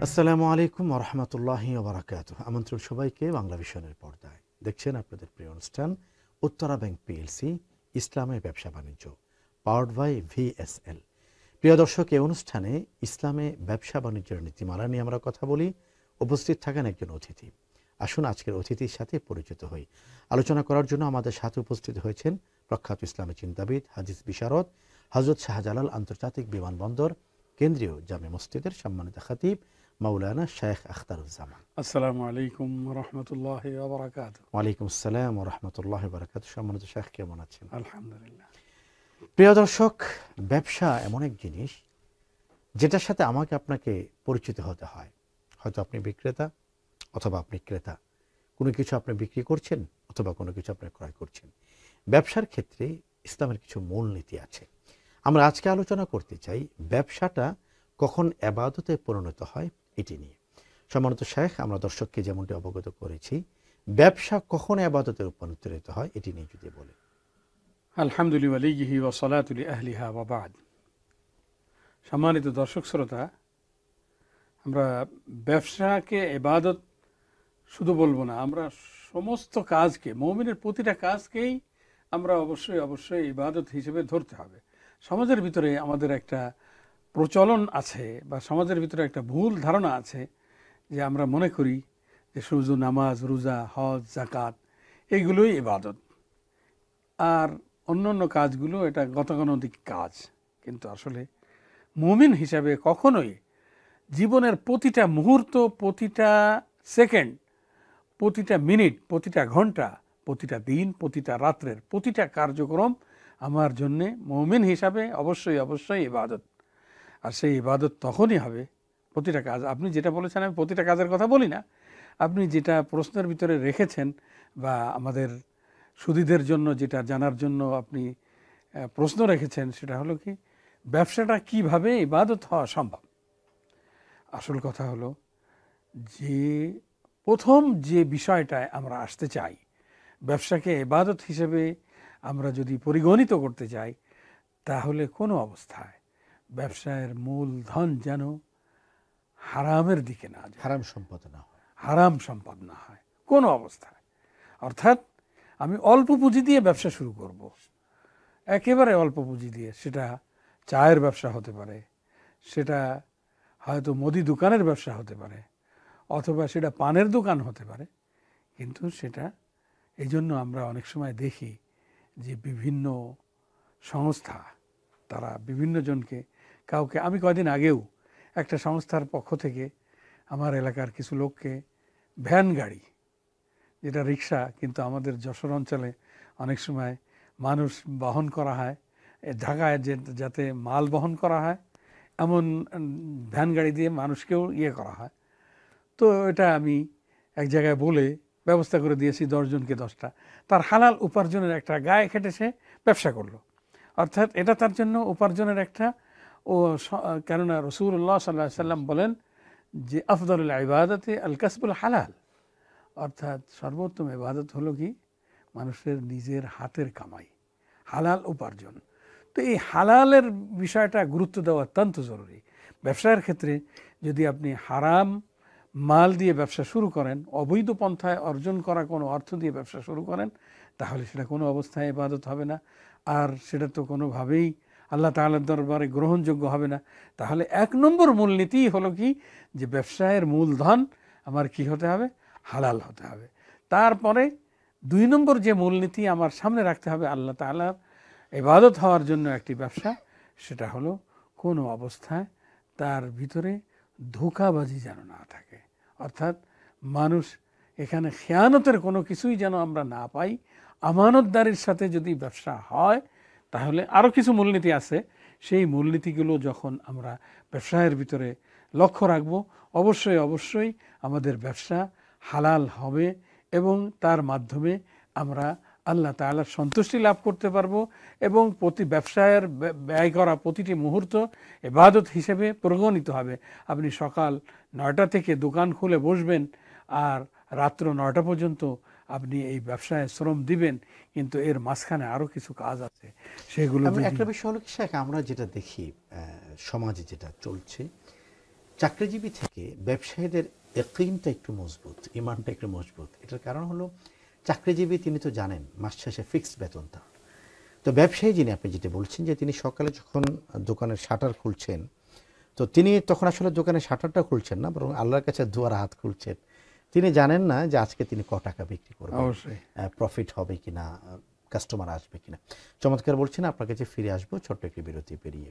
আসসালামু আলাইকুম ওয়া রাহমাতুল্লাহি ওয়া বারাকাতুহু। আমন্ত্রণ সবাইকে বাংলা ভিশনের পর্দায়। দেখছেন আপনাদের প্রিয় অনুষ্ঠান উত্তরা ব্যাংক পিএলসি ইসলামে ব্যবসা বাণিজ্য, পাওয়ার্ড বাই ভিএসএল। প্রিয় দর্শক, এই অনুষ্ঠানে ইসলামে ব্যবসা বাণিজ্যের নীতিমালা নিয়ে আমরা কথা বলি। উপস্থিত থাকেন একজন অতিথি। আসুন আজকের অতিথির সাথে পরিচিত হই। আলোচনা করার জন্য আমাদের সাথে উপস্থিত হয়েছেন প্রখ্যাত ইসলামী চিন্তাবিদ, হাদিস বিশারদ, হযরত শাহজালাল আন্তর্জাতিক বিমানবন্দর কেন্দ্রীয় জামে মসজিদের সম্মানিত খতিব মাওলানা শেখ আখতারুজ্জামান। আসসালামু আলাইকুম ওয়া রাহমাতুল্লাহি ওয়া বারাকাতুহু। ওয়ালাইকুম আসসালাম ওয়া রাহমাতুল্লাহি ওয়া বারাকাতুহু। সম্মানিত শেখ, কেমন আছেন? আলহামদুলিল্লাহ। প্রিয় দর্শক, ব্যবসা এমন এক জিনিস যেটার সাথে আমাকে আপনাকে পরিচিত হতে হয়। হয়তো আপনি বিক্রেতা অথবা আপনি ক্রেতা, কোনো কিছু আপনি বিক্রি করছেন অথবা কোনো কিছু আপনি ক্রয় করছেন। ব্যবসার ক্ষেত্রে ইসলামের কিছু মূলনীতি আছে। আমরা আজকে আলোচনা করতে চাই ব্যবসাটা কখন ইবাদতে পরিণত হয় এটি নিয়ে। সম্মানিত শেখ, আমরা দর্শককে যেমনটি অবগত করেছি, ব্যবসা কখন ইবাদতে রূপান্তরিত হয় এটি নিয়ে যদি বলেন। আলহামদুলিল্লাহি ওয়ালিহি ওয়া সালাতু লিআহলিহা ওয়া বা'দ। সম্মানিত দর্শক শ্রোতা, আমরা ব্যবসাকে ইবাদত শুধু বলবো না, আমরা সমস্ত কাজকে, মুমিনের প্রতিটা কাজকেই আমরা অবশ্যই ইবাদত হিসেবে ধরতে হবে। সমাজের ভিতরে আমাদের একটা প্রচলন আছে বা সমাজের ভিতরে একটা ভুল ধারণা আছে যে আমরা মনে করি যে শুধু নামাজ, রোজা, হজ, যাকাত এইগুলোই ইবাদত, আর অন্য কাজগুলো এটা গতানুগতিক কাজ। কিন্তু আসলে মুমিন হিসাবে কখনোই জীবনের প্রতিটা মুহূর্ত, প্রতিটা সেকেন্ড, প্রতিটা মিনিট, প্রতিটা ঘন্টা, প্রতিটা দিন, প্রতিটা রাত্রের প্রতিটা কার্যক্রম আমার জন্যে মুমিন হিসাবে অবশ্যই ইবাদত। আর সেই ইবাদত তখনই হবে, প্রতিটা কাজ। আপনি যেটা বলেছেন, আমি প্রতিটা কাজের কথা বলি না, আপনি যেটা প্রশ্নের ভিতরে রেখেছেন বা আমাদের সুধীদের জন্য যেটা জানার জন্য আপনি প্রশ্ন রেখেছেন, সেটা হলো কি, ব্যবসাটা কিভাবে ইবাদত হওয়া সম্ভব। আসল কথা হলো যে প্রথম যে বিষয়টায় আমরা আসতে চাই, ব্যবসাকে ইবাদত হিসেবে আমরা যদি পরিগণিত করতে চাই, তাহলে কোনো অবস্থায় ব্যবসায়ের মূলধন যেন হারামের দিকে না যায়, হারাম সম্পদ না হয়, হারাম সম্পদ না হয় কোনো অবস্থায়। অর্থাৎ আমি অল্প পুঁজি দিয়ে ব্যবসা শুরু করব, একেবারে অল্প পুঁজি দিয়ে। সেটা চায়ের ব্যবসা হতে পারে, সেটা হয়তো মুদি দোকানের ব্যবসা হতে পারে, অথবা সেটা পানের দোকান হতে পারে। কিন্তু সেটা এই জন্য আমরা অনেক সময় দেখি যে বিভিন্ন সংস্থা তারা বিভিন্ন জনকে, কাউকে, আমি কয়দিন আগেও একটা সংস্থার পক্ষ থেকে আমার এলাকার কিছু লোককে ভ্যান গাড়ি, যেটা রিক্সা কিন্তু আমাদের যশোর অঞ্চলে অনেক সময় মানুষ বহন করা হয়, ঢাকায় যাতে মাল বহন করা হয় এমন ভ্যান গাড়ি দিয়ে মানুষকেও করা হয়। তো এটা আমি এক জায়গায় বলে ব্যবস্থা করে দিয়েছি 10 জনকে 10টা। তার হালাল উপার্জনের একটা, গায়ে খেটে সে ব্যবসা করলো। অর্থাৎ এটা তার জন্য উপার্জনের একটা কেননা রাসূলুল্লাহ সাল্লাল্লাহু আলাইহি সাল্লাম বলেন যে আফদালুল ইবাদাতি আল কাসবুল হালাল, অর্থাৎ সর্বোত্তম ইবাদত হলো কি, মানুষের নিজের হাতের কামাই, হালাল উপার্জন। তো এই হালালের বিষয়টা গুরুত্ব দেওয়া অত্যন্ত জরুরি। ব্যবসার ক্ষেত্রে যদি আপনি হারাম মাল দিয়ে ব্যবসা শুরু করেন, অবৈধ পন্থায় অর্জন করা কোনো অর্থ দিয়ে ব্যবসা শুরু করেন, তাহলে সেটা কোনো অবস্থায় ইবাদত হবে না, আর সেটা তো কোনোভাবেই আল্লাহ তাআলার দরবারে গ্রহণযোগ্য হবে না। তাহলে 1 নম্বর মূলনীতি হলো কি, যে ব্যবসায়ের মূলধন আমার কি হতে হবে, হালাল হতে হবে। তারপরে 2 নম্বর যে মূলনীতি আমার সামনে রাখতে হবে আল্লাহ তাআলার ইবাদত হওয়ার জন্য একটি ব্যবসা, সেটা হলো কোনো অবস্থায় তার ভিতরে ধোঁকাবাজি যেন না থাকে। অর্থাৎ মানুষ এখানে খেয়ানতের কোনো কিছুই যেন আমরা না পাই। আমানতদারির সাথে যদি ব্যবসা হয়, তাহলে আরও কিছু মূলনীতি আছে, সেই মূলনীতিগুলো যখন আমরা ব্যবসায়ের ভিতরে লক্ষ্য রাখব, অবশ্যই আমাদের ব্যবসা হালাল হবে এবং তার মাধ্যমে আমরা আল্লাহ তাআলার সন্তুষ্টি লাভ করতে পারবো এবং প্রতি ব্যবসায়ের ব্যয় করা প্রতিটি মুহূর্ত ইবাদত হিসেবে পরিগণিত হবে। আপনি সকাল 9টা থেকে দোকান খুলে বসবেন আর রাত্র 9টা পর্যন্ত আপনি এই ব্যবসায় শ্রম দিবেন, কিন্তু এর মাঝখানে আরও কিছু কাজ আছে, সেগুলো একটা বিষয় হলো কি শেখ, আমরা যেটা দেখি সমাজে যেটা চলছে, চাকরিজীবী থেকে ব্যবসায়ীদের ইয়াকিনটা একটু মজবুত, ইমানটা একটু মজবুত। এটার কারণ হলো চাকরিজীবী তিনি তো জানেন মাস শেষে ফিক্সড বেতন তার। তো ব্যবসায়ী যিনি, আপনি যেটা বলছেন যে তিনি সকালে যখন দোকানের শাটার খুলছেন, তো তিনি তখন আসলে দোকানের শাটারটা খুলছেন না, বরং আল্লাহর কাছে দুয়ার হাত খুলছেন। তিনি জানেন না যে আজকে তিনি ক টাকা বিক্রি করবেন, অবশ্যই প্রফিট হবে কিনা, কাস্টমার আসবে কিনা। চমৎকার বলছেন। আপনার কাছে ফিরে আসবো ছোট্ট একটি বিরতি পেরিয়ে।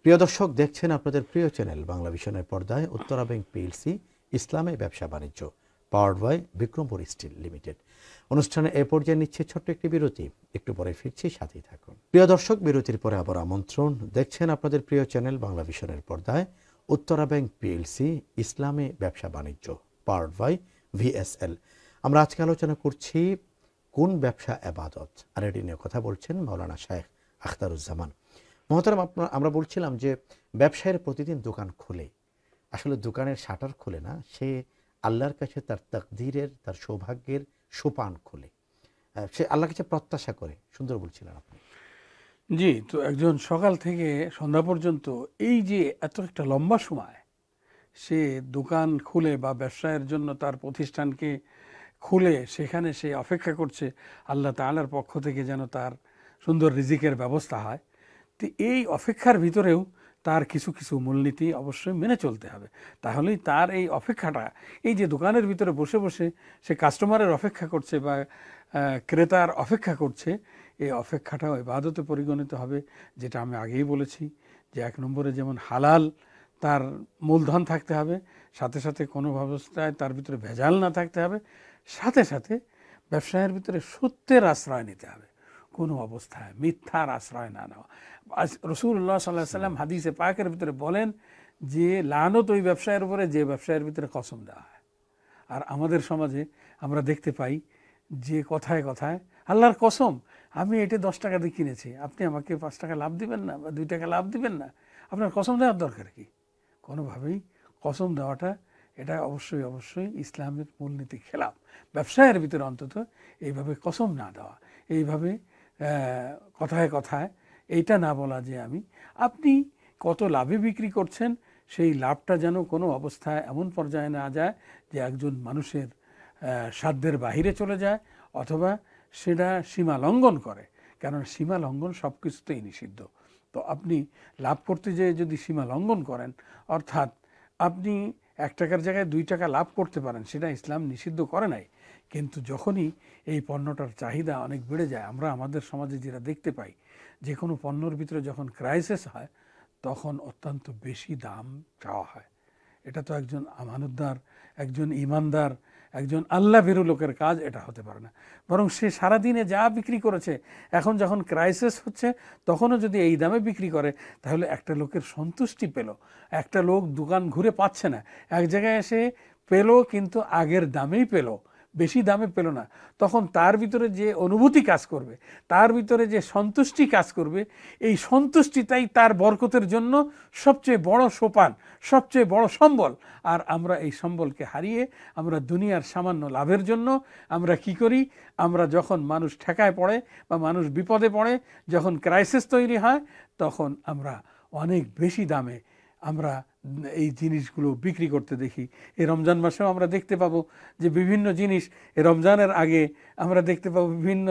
প্রিয় দর্শক, দেখছেন আপনাদের প্রিয় চ্যানেল বাংলা ভিশনের পর্দায় উত্তরা ব্যাংক পিএলসি ইসলামী ব্যবসা বাণিজ্য, powered by Bikrampur steel limited. অনুষ্ঠানে এ পর্যায়ে নিচ্ছে ছোট্ট একটি বিরতি, একটু পরে ফিরছি, সাথেই থাকুন। প্রিয় দর্শক, বিরতির পরে আবার আমন্ত্রণ। দেখছেন আপনাদের প্রিয় চ্যানেল বাংলা ভিশনের পর্দায় উত্তরা ব্যাংক পিএলসি ইসলামী ব্যবসা বাণিজ্য, পাওয়ার্ড বাই ভিএসএল। আমরা আজকে আলোচনা করছি কোন ব্যবসা এবাদত, আর এটি নিয়ে কথা বলছেন মাওলানা শায়েখ আখতারুজ্জামান। মহতারাম, আমরা বলছিলাম যে ব্যবসায়ের প্রতিদিন দোকান খোলে, আসলে দোকানের শাটার খোলে না, সে আল্লাহর কাছে তার তাকদীরের, তার সৌভাগ্যের সোপান খোলে, সে আল্লাহর কাছে প্রত্যাশা করে। সুন্দর বলছিলেন আপনি। জি। তো একজন সকাল থেকে সন্ধ্যা পর্যন্ত এই যে এত একটা লম্বা সময় সে দোকান খুলে বা ব্যবসায়ের জন্য তার প্রতিষ্ঠানকে খুলে সেখানে সে অপেক্ষা করছে আল্লাহ তাআলার পক্ষ থেকে যেন তার সুন্দর রিজিকের ব্যবস্থা হয়। তো এই অপেক্ষার ভিতরেও তার কিছু কিছু মূলনীতি অবশ্যই মেনে চলতে হবে। তাহলেই তার এই অপেক্ষাটা, এই যে দোকানের ভিতরে বসে বসে সে কাস্টমারের অপেক্ষা করছে বা ক্রেতার অপেক্ষা করছে, এই অপেক্ষাটাও ইবাদতে পরিগণিত হবে। যেটা আমি আগেই বলেছি যে 1 নম্বরে যেমন হালাল তার মূলধন থাকতে হবে, সাথে সাথে কোনো অবস্থায় তার ভিতরে ভেজাল না থাকতে হবে, সাথে সাথে ব্যবসায়ের ভিতরে সত্যের আশ্রয় নিতে হবে, কোনো অবস্থায় মিথ্যার আশ্রয় না নেওয়া। রাসূলুল্লাহ সাল্লাল্লাহু আলাইহি ওয়াসাল্লাম হাদিসে পাকের ভিতরে বলেন যে লানত ওই ব্যবসায়ের উপরে যে ব্যবসায়ের ভিতরে কসম দেওয়া হয়। আর আমাদের সমাজে আমরা দেখতে পাই যে কথায় কথায় আল্লাহর কসম, আমি এটা 10 টাকা দিয়ে কিনেছি, আপনি আমাকে 5 টাকা লাভ দিবেন না বা 2 টাকা লাভ দিবেন না, আপনার কসম দেওয়ার দরকার কি? কোনোভাবেই কসম দেওয়াটা এটা অবশ্যই অবশ্যই ইসলামের মূলনীতি খেলাফ। ব্যবসায়ের ভিতরে অন্তত এইভাবে কসম না দেওয়া, এইভাবে কথায় কথায় এইটা না বলা যে আপনি কত লাভে বিক্রি করছেন, সেই লাভটা যেন কোনো অবস্থায় এমন পর্যায়ে না যায় যে একজন মানুষের সাধ্যের বাহিরে চলে যায় অথবা সেটা সীমা লঙ্ঘন করে। কারণ সীমা লঙ্ঘন সব কিছুতেই নিষিদ্ধ। তো আপনি লাভ করতে যেয়ে যদি সীমা লঙ্ঘন করেন, অর্থাৎ আপনি 1 টাকার জায়গায় 2 টাকা লাভ করতে পারেন, সেটা ইসলাম নিষিদ্ধ করে নাই। কিন্তু যখনই এই পণ্যটার চাহিদা অনেক বেড়ে যায়, আমরা আমাদের সমাজে যেটা দেখতে পাই, যে কোনো পণ্যর ভিতরে যখন ক্রাইসিস হয় তখন অত্যন্ত বেশি দাম চাওয়া হয়। এটা তো একজন আমানতদার, একজন ইমানদার, একজন আল্লাহ ভীরু লোকের কাজ এটা হতে পারে না। বরং সে সারাদিনে যা বিক্রি করেছে, এখন যখন ক্রাইসিস হচ্ছে তখনও যদি এই দামে বিক্রি করে, তাহলে একটা লোকের সন্তুষ্টি পেল। একটা লোক দোকান ঘুরে পাচ্ছে না, এক জায়গায় এসে পেল, কিন্তু আগের দামেই পেল, বেশি দামে পেল না। তখন তার ভিতরে যে অনুভূতি কাজ করবে, তার ভিতরে যে সন্তুষ্টি কাজ করবে, এই সন্তুষ্টিটাই তার বরকতের জন্য সবচেয়ে বড় সোপান, সবচেয়ে বড় সম্বল। আর আমরা এই সম্বলকে হারিয়ে আমরা দুনিয়ার সামান্য লাভের জন্য আমরা কি করি? আমরা যখন মানুষ ঠেকায় পড়ে বা মানুষ বিপদে পড়ে, যখন ক্রাইসিস তৈরি হয়, তখন আমরা অনেক বেশি দামে আমরা এই জিনিসগুলো বিক্রি করতে দেখি। এই রমজান মাসেও আমরা দেখতে পাবো যে বিভিন্ন জিনিস, এই রমজানের আগে আমরা দেখতে পাবো বিভিন্ন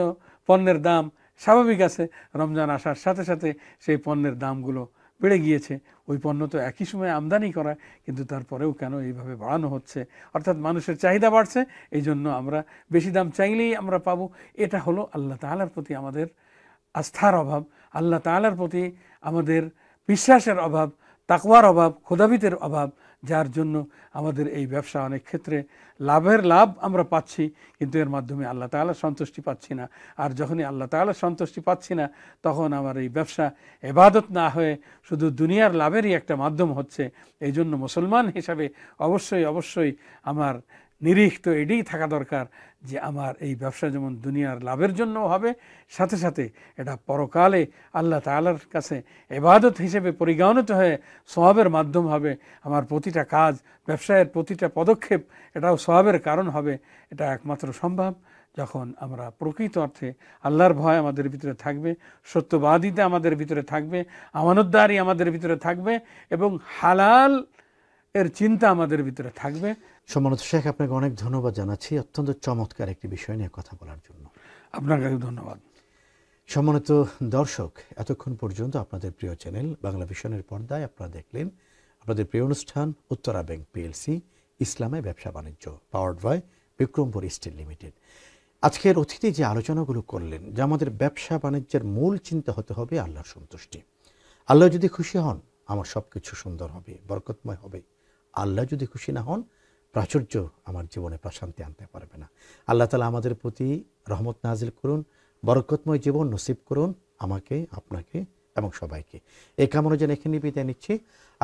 পণ্যের দাম স্বাভাবিক আছে, রমজান আসার সাথে সাথে সেই পণ্যের দামগুলো বেড়ে গিয়েছে। ওই পণ্য তো একই সময় আমদানি করা, কিন্তু তারপরেও কেন এইভাবে বাড়ানো হচ্ছে? অর্থাৎ মানুষের চাহিদা বাড়ছে, এই জন্য আমরা বেশি দাম চাইলেই আমরা পাবো। এটা হলো আল্লাহ তাআলার প্রতি আমাদের আস্থার অভাব, আল্লাহ তাআলার প্রতি আমাদের বিশ্বাসের অভাব, তাকওয়ার অভাব, খোদাবিতের অভাব, যার জন্য আমাদের এই ব্যবসা অনেক ক্ষেত্রে লাভের লাভ আমরা পাচ্ছি, কিন্তু এর মাধ্যমে আল্লাহ তাআলার সন্তুষ্টি পাচ্ছি না। আর যখনই আল্লাহ তাআলার সন্তুষ্টি পাচ্ছি না, তখন আমার এই ব্যবসা ইবাদত না হয়ে শুধু দুনিয়ার লাভেরই একটা মাধ্যম হচ্ছে। এই জন্য মুসলমান হিসাবে অবশ্যই অবশ্যই আমার নিরিখ তো এটাই থাকা দরকার যে আমার এই ব্যবসা যেমন দুনিয়ার লাভের জন্য হবে, সাথে সাথে এটা পরকালে আল্লাহ তাআলার কাছে ইবাদত হিসেবে পরিগণিত হয়ে সওয়াবের মাধ্যম হবে। আমার প্রতিটা কাজ, ব্যবসায়ের প্রতিটা পদক্ষেপ এটাও সওয়াবের কারণ হবে। এটা একমাত্র সম্ভব যখন আমরা প্রকৃত অর্থে আল্লাহর ভয় আমাদের ভিতরে থাকবে, সত্যবাদিতা আমাদের ভিতরে থাকবে, আমানতদারি আমাদের ভিতরে থাকবে, এবং হালাল এর চিন্তা আমাদের ভিতরে থাকবে। সম্মানিত শেখ, আপনাকে অনেক ধন্যবাদ জানাচ্ছি অত্যন্ত চমৎকার একটি বিষয় নিয়ে কথা বলার জন্য। আপনাকে ধন্যবাদ। সম্মানিত দর্শক, এতক্ষণ পর্যন্ত আপনাদের প্রিয় চ্যানেল বাংলা ভিশনের পর্দায় আপনারা দেখলেন আপনাদের প্রিয় অনুষ্ঠান উত্তরা ব্যাংক পিএলসি ইসলামে ব্যবসা বাণিজ্য, powered by Bikrampur steel limited. আজকের অতিথি যে আলোচনাগুলো করলেন যে আমাদের ব্যবসা বাণিজ্যের মূল চিন্তা হতে হবে আল্লাহর সন্তুষ্টি। আল্লাহ যদি খুশি হন আমার সব কিছু সুন্দর হবে, বরকতময় হবে। আল্লাহ যদি খুশি না হন প্রাচুর্য আমার জীবনে প্রশান্তি আনতে পারবে না। আল্লাহ তাআলা আমাদের প্রতি রহমত নাজিল করুন, বরকতময় জীবন নসিব করুন আমাকে, আপনাকে এবং সবাইকে। এই কামনা যেন এখানে বিদায় নিচ্ছি।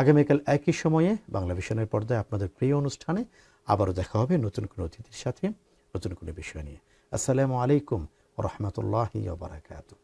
আগামীকাল একই সময়ে বাংলা ভিশনের পর্দায় আপনাদের প্রিয় অনুষ্ঠানে আবারও দেখা হবে নতুন কোনো অতিথির সাথে, নতুন কোনো বিষয় নিয়ে। আসসালামু আলাইকুম ওয়া রাহমাতুল্লাহি ওয়া বারাকাতুহু।